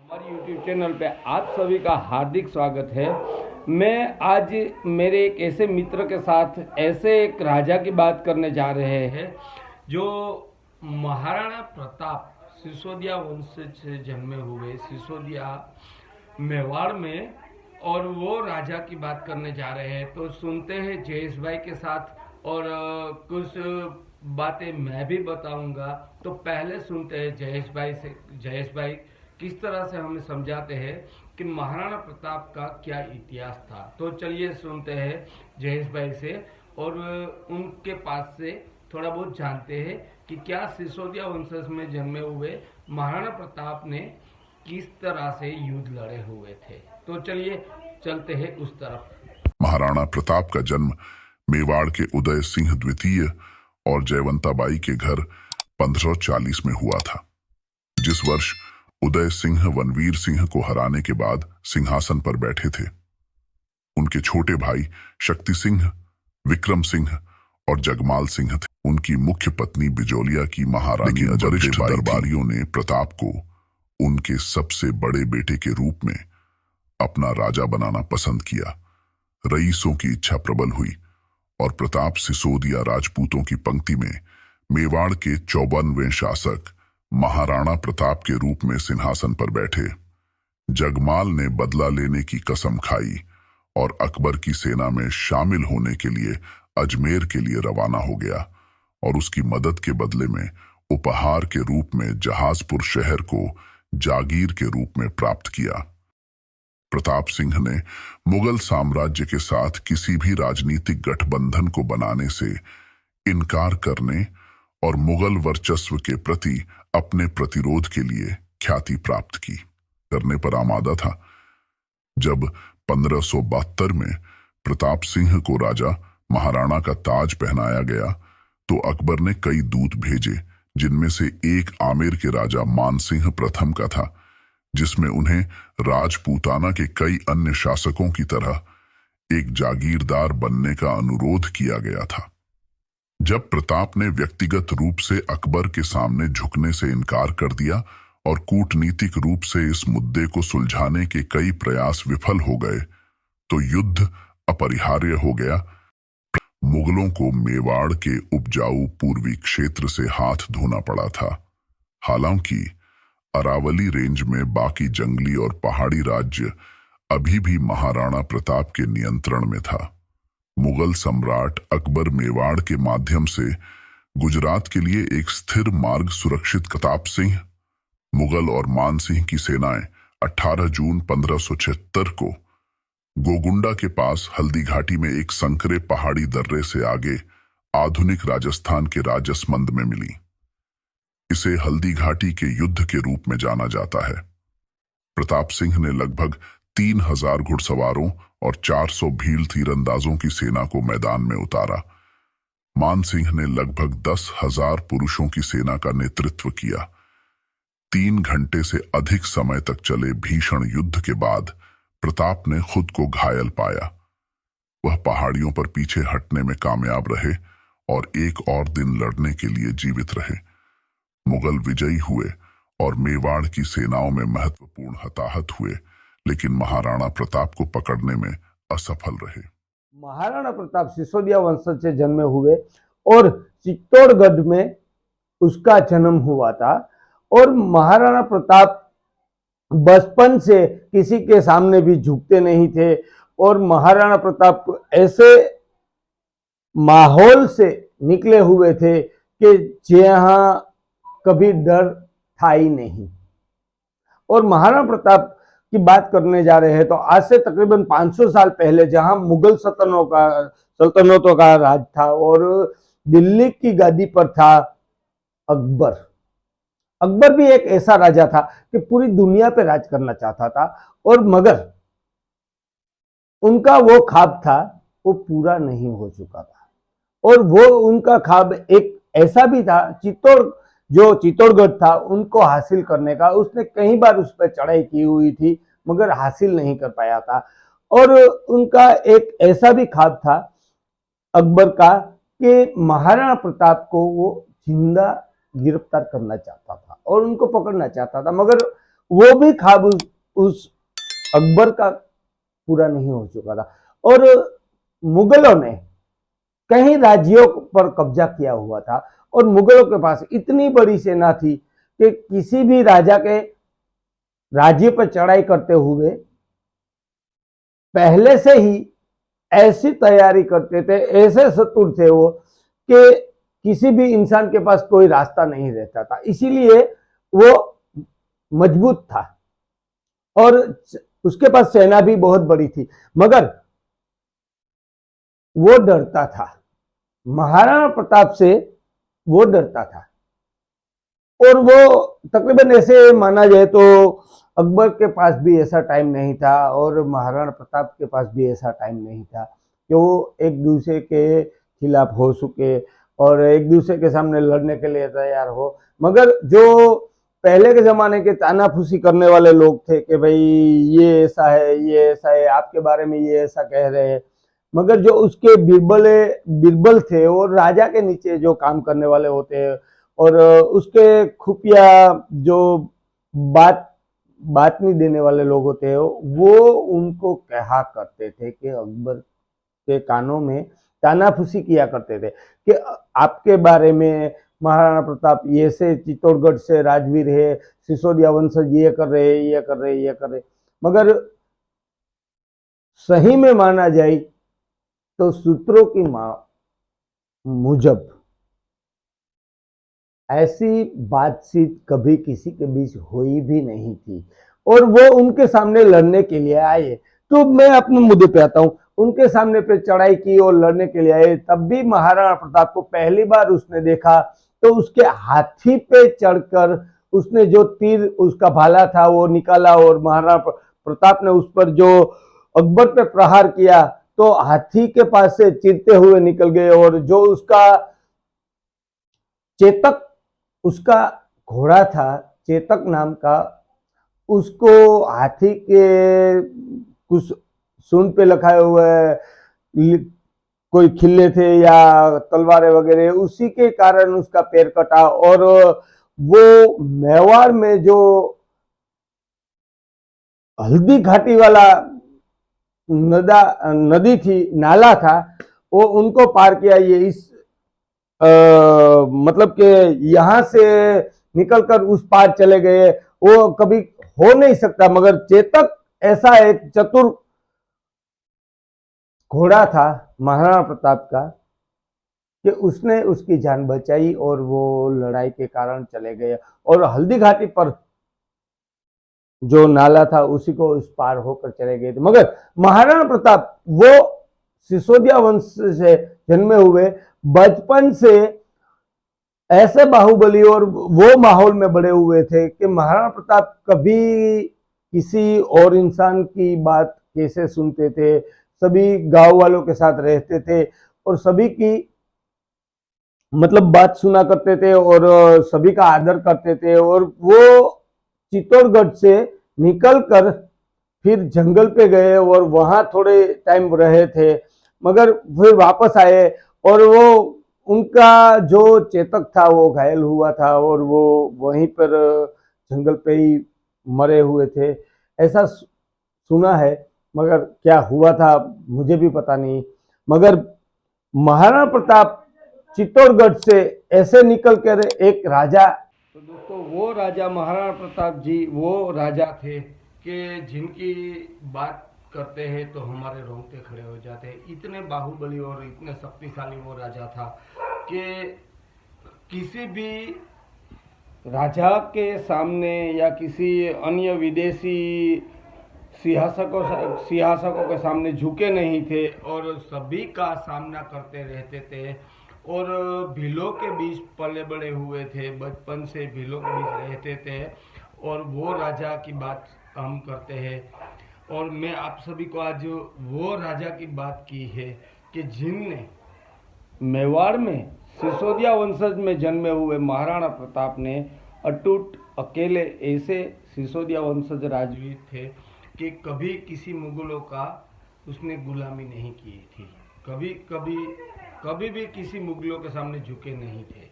हमारे YouTube channel पे आप सभी का हार्दिक स्वागत है। मैं आज मेरे एक ऐसे मित्र के साथ ऐसे एक राजा की बात करने जा रहे हैं जो महाराणा प्रताप सिसोदिया वंश से जन्मे हुए, सिसोदिया मेवाड़ में, और वो राजा की बात करने जा रहे हैं। तो सुनते हैं जयेश भाई के साथ, और कुछ बातें मैं भी बताऊंगा। तो पहले सुनते हैं जयेश भाई से। जयेश भाई किस तरह से हमें समझाते हैं कि महाराणा प्रताप का क्या इतिहास था। तो चलिए सुनते हैं जयेश भाई से, और उनके पास से थोड़ा बहुत जानते हैं कि क्या सिसोदिया वंशज में जन्मे हुए महाराणा प्रताप ने किस तरह से युद्ध लड़े हुए थे। तो चलिए चलते हैं उस तरफ। महाराणा प्रताप का जन्म मेवाड़ के उदय सिंह द्वितीय और जयवंताबाई के घर 1540 में हुआ था। जिस वर्ष उदय सिंह वनवीर सिंह को हराने के बाद सिंहासन पर बैठे थे, उनके छोटे भाई शक्ति सिंह, विक्रम सिंह और जगमाल सिंह थे। उनकी मुख्य पत्नी बिजोलिया की महारानी वरिष्ठ दरबारियों ने प्रताप को उनके सबसे बड़े बेटे के रूप में अपना राजा बनाना पसंद किया। रईसों की इच्छा प्रबल हुई और प्रताप सिसोदिया राजपूतों की पंक्ति में मेवाड़ के 54वें शासक महाराणा प्रताप के रूप में सिंहासन पर बैठे। जगमाल ने बदला लेने की कसम खाई और अकबर की सेना में शामिल होने के लिए अजमेर के लिए रवाना हो गया और उसकी मदद के बदले में उपहार के रूप में जहाजपुर शहर को जागीर के रूप में प्राप्त किया। प्रताप सिंह ने मुगल साम्राज्य के साथ किसी भी राजनीतिक गठबंधन को बनाने से इनकार करने और मुगल वर्चस्व के प्रति अपने प्रतिरोध के लिए ख्याति प्राप्त करने पर आमादा था। जब 1572 में प्रताप सिंह को राजा महाराणा का ताज पहनाया गया तो अकबर ने कई दूत भेजे, जिनमें से एक आमेर के राजा मानसिंह प्रथम का था, जिसमें उन्हें राजपूताना के कई अन्य शासकों की तरह एक जागीरदार बनने का अनुरोध किया गया था। जब प्रताप ने व्यक्तिगत रूप से अकबर के सामने झुकने से इनकार कर दिया और कूटनीतिक रूप से इस मुद्दे को सुलझाने के कई प्रयास विफल हो गए, तो युद्ध अपरिहार्य हो गया। मुगलों को मेवाड़ के उपजाऊ पूर्वी क्षेत्र से हाथ धोना पड़ा था। हालांकि अरावली रेंज में बाकी जंगली और पहाड़ी राज्य अभी भी महाराणा प्रताप के नियंत्रण में था। मुगल सम्राट अकबर मेवाड़ के माध्यम से गुजरात के लिए एक स्थिर मार्ग सुरक्षित। प्रताप सिंह, मुगल और मानसिंह की सेनाएं 18 जून 1576 को गोगुंडा के पास हल्दी घाटी में एक संकरे पहाड़ी दर्रे से आगे आधुनिक राजस्थान के राजसमंद में मिली। इसे हल्दी घाटी के युद्ध के रूप में जाना जाता है। प्रताप सिंह ने लगभग 3000 घुड़सवारों और 400 भील तीरंदाजों की सेना को मैदान में उतारा। मानसिंह ने लगभग 10,000 पुरुषों की सेना का नेतृत्व किया। 3 घंटे से अधिक समय तक चले भीषण युद्ध के बाद प्रताप ने खुद को घायल पाया। वह पहाड़ियों पर पीछे हटने में कामयाब रहे और एक और दिन लड़ने के लिए जीवित रहे। मुगल विजयी हुए और मेवाड़ की सेनाओं में महत्वपूर्ण हताहत हुए, लेकिन महाराणा प्रताप को पकड़ने में असफल रहे। महाराणा प्रताप सिसोदिया वंशज से जन्मे हुए और चित्तौड़गढ़ में उसका जन्म हुआ था। और महाराणा प्रताप बचपन से किसी के सामने भी झुकते नहीं थे, और महाराणा प्रताप ऐसे माहौल से निकले हुए थे कि जहां कभी डर था ही नहीं। और महाराणा प्रताप की बात करने जा रहे हैं तो आज से तकरीबन 500 साल पहले, जहां मुगल सल्तनतों का राज था और दिल्ली की गादी पर था अकबर। अकबर भी एक ऐसा राजा था कि पूरी दुनिया पे राज करना चाहता था, और मगर उनका वो ख्वाब था वो पूरा नहीं हो चुका था। और वो उनका ख्वाब एक ऐसा भी था, चित्तौड़गढ़ था, उनको हासिल करने का। उसने कई बार उस पर चढ़ाई की हुई थी मगर हासिल नहीं कर पाया था। और उनका एक ऐसा भी ख्वाब था अकबर का कि महाराणा प्रताप को वो जिंदा गिरफ्तार करना चाहता था और उनको पकड़ना चाहता था, मगर वो भी ख्वाब उस अकबर का पूरा नहीं हो चुका था। और मुगलों ने कई राज्यों पर कब्जा किया हुआ था और मुगलों के पास इतनी बड़ी सेना थी कि किसी भी राजा के राज्य पर चढ़ाई करते हुए पहले से ही ऐसी तैयारी करते थे, ऐसे शत्रु थे वो कि किसी भी इंसान के पास कोई रास्ता नहीं रहता था। इसीलिए वो मजबूत था और उसके पास सेना भी बहुत बड़ी थी, मगर वो डरता था, महाराणा प्रताप से वो डरता था। और वो तकरीबन ऐसे माना जाए तो अकबर के पास भी ऐसा टाइम नहीं था और महाराणा प्रताप के पास भी ऐसा टाइम नहीं था कि वो एक दूसरे के खिलाफ हो सके और एक दूसरे के सामने लड़ने के लिए तैयार हो। मगर जो पहले के जमाने के तानाफूसी करने वाले लोग थे कि भाई ये ऐसा है, ये ऐसा है, आपके बारे में ये ऐसा कह रहे हैं, मगर जो उसके बिरबल थे और राजा के नीचे जो काम करने वाले होते हैं और उसके खुफिया जो बात नहीं देने वाले लोग होते हैं, वो उनको कहा करते थे कि अकबर के कानों में तानाफूसी किया करते थे कि आपके बारे में महाराणा प्रताप ये से चित्तौड़गढ़ से राजवीर है, सिसोदिया वंशज ये कर रहे, ये कर रहे, ये कर रहे। मगर सही में माना जाए तो सूत्रों की मुजब ऐसी बातचीत कभी किसी के बीच हुई भी नहीं थी और वो उनके सामने लड़ने के लिए आए। तो मैं अपने मुद्दे पे आता हूँ, उनके सामने पे चढ़ाई की और लड़ने के लिए आए, तब भी महाराणा प्रताप को पहली बार उसने देखा तो उसके हाथी पे चढ़कर उसने जो तीर उसका भाला था वो निकाला और महाराणा प्रताप ने उस पर जो अकबर पे प्रहार किया तो हाथी के पास से चिरते हुए निकल गए और जो उसका चेतक उसका घोड़ा था, चेतक नाम का, उसको हाथी के कुछ सूंड पे लखाए हुए कोई खिल्ले थे या तलवारें वगैरह, उसी के कारण उसका पैर कटा। और वो मेवाड़ में जो हल्दी घाटी वाला नदी थी, नाला था, वो उनको पार किया। ये इस मतलब कि यहां से निकलकर उस पार चले गए, वो कभी हो नहीं सकता। मगर चेतक ऐसा एक चतुर घोड़ा था महाराणा प्रताप का कि उसने उसकी जान बचाई और वो लड़ाई के कारण चले गए और हल्दी घाटी पर जो नाला था उसी को उस पार होकर चले गए थे। मगर महाराणा प्रताप वो सिसोदिया वंश से जन्मे हुए, बचपन से ऐसे बाहुबली और वो माहौल में बड़े हुए थे कि महाराणा प्रताप कभी किसी और इंसान की बात कैसे सुनते थे, सभी गांव वालों के साथ रहते थे और सभी की मतलब बात सुना करते थे और सभी का आदर करते थे। और वो चित्तौड़गढ़ से निकलकर फिर जंगल पे गए और वहां थोड़े टाइम रहे थे, मगर फिर वापस आए और वो उनका जो चेतक था वो घायल हुआ था और वो वहीं पर जंगल पे ही मरे हुए थे, ऐसा सुना है। मगर क्या हुआ था मुझे भी पता नहीं। मगर महाराणा प्रताप चित्तौड़गढ़ से ऐसे निकल कर एक राजा। तो दोस्तों, वो राजा महाराणा प्रताप जी वो राजा थे कि जिनकी बात करते हैं तो हमारे रोंगटे खड़े हो जाते हैं। इतने बाहुबली और इतने शक्तिशाली वो राजा था कि किसी भी राजा के सामने या किसी अन्य विदेशी सिंहासकों के सामने झुके नहीं थे और सभी का सामना करते रहते थे और भीलों के बीच पले बड़े हुए थे, बचपन से भीलों के बीच रहते थे। और वो राजा की बात हम करते हैं और मैं आप सभी को आज वो राजा की बात की है कि जिनने मेवाड़ में सिसोदिया वंशज में जन्मे हुए महाराणा प्रताप ने अटूट अकेले ऐसे सिसोदिया वंशज राजवीर थे कि कभी किसी मुगलों का उसने गुलामी नहीं की थी, कभी भी किसी मुगलों के सामने झुके नहीं थे।